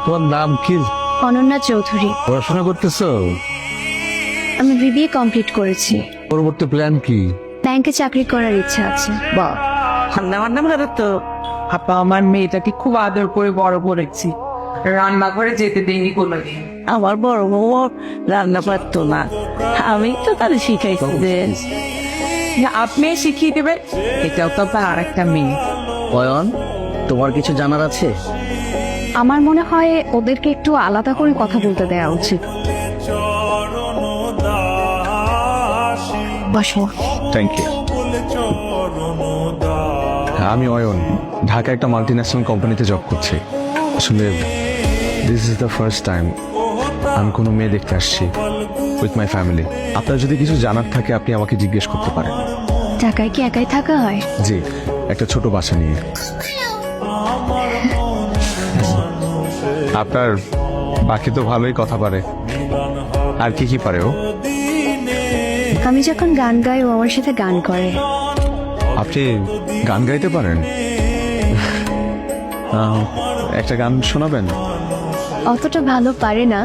তোমার নাম কি? অনন্যা চৌধুরী। পড়াশোনা করতেছো? আমি বিবিএ কমপ্লিট করেছি। পরবর্তী প্ল্যান কি? ব্যাংকে চাকরি করার ইচ্ছা আছে। বাহ, রান্না বান্না তো আপা আমার মেয়েটাকে খুব আদর করে বড় করেছি। রান্না করে যেতে দেয়নি কোনোদিন। আমার বড় বউ রান্না পারতো না, আমি তো তাহলে শিখাইছি যে আপনি শিখিয়ে দেবেন। এটাও তো আপনার আর একটা মেয়ে। অয়ন, তোমার কিছু জানার আছে? আমার মনে হয় ওদেরকে একটু আলাদা করে কথা বলতে দেওয়া উচিত। বসো। Thank you. আমি অয়ন, ঢাকা একটা মাল্টিন্যাশনাল কোম্পানিতে জব করছি। আসলে this is the first time আমি কোনো মেয়ে দেখতে আসছি উইথ মাই ফ্যামিলি। আপনার যদি কিছু জানার থাকে আপনি আমাকে জিজ্ঞেস করতে পারেন। ঢাকায় কি একাই থাকা হয়? জি, একটা ছোট বাসা নিয়ে। আপনার বাকি তো ভালোই কথা পারে, আর কি কি পারে ও? আমি যখন গান গাই ও আমার সাথে গান করে। আপনি গান গাইতে পারেন? একটা গান শোনাবেন? অতটা ভালো পারে না,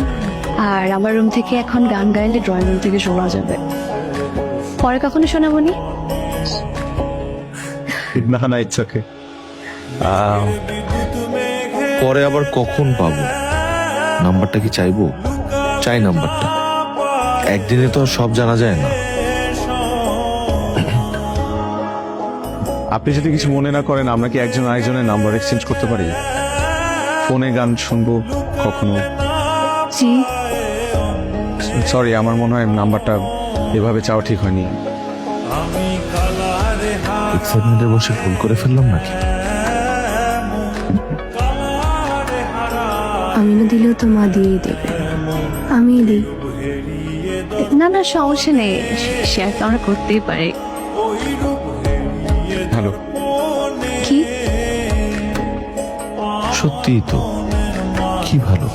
আর আমার রুম থেকে এখন গান গাইলে ড্রয়িং রুম থেকে শোনা যাবে। পরে কখনো শোনাবনি? না না, ইটস ওকে। পরে আবার কখন পাবো? নাম্বারটা কি চাইবো? চাই নাম্বারটা। একদিনে তো আর সব জানা যায় না। আপনি যদি কিছু মনে না করেন, আমরা কি একজন আরেকজনের নাম্বার এক্সচেঞ্জ করতে পারি? ফোনে গান শুনবো কখনো। জি। সরি, আমার মনে হয় নাম্বারটা এভাবে চাওয়া ঠিক হয়নি। এক্সাইটমেন্টে বসে ভুল করে ফেললাম নাকি? আমি না দিলেও তো মা দিয়েই দেবে। আমি দিই। না না, সমস্যা নেই, শেয়ার তো আমরা করতেই পারি। হ্যালো। কি? সত্যিই তো, কি ভালো।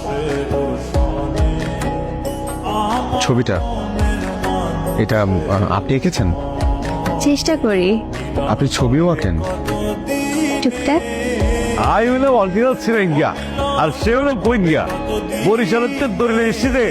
ছবিটা এটা আপনি এঁকেছেন? চেষ্টা করি। আপনি ছবিও আঁকেন? টুকটাক। আই হলো অরিজিনাল সিরেঙ্গিয়া, আর সে হলো বইঙ্গিয়া। বরিশালের দরিলে এসেছে।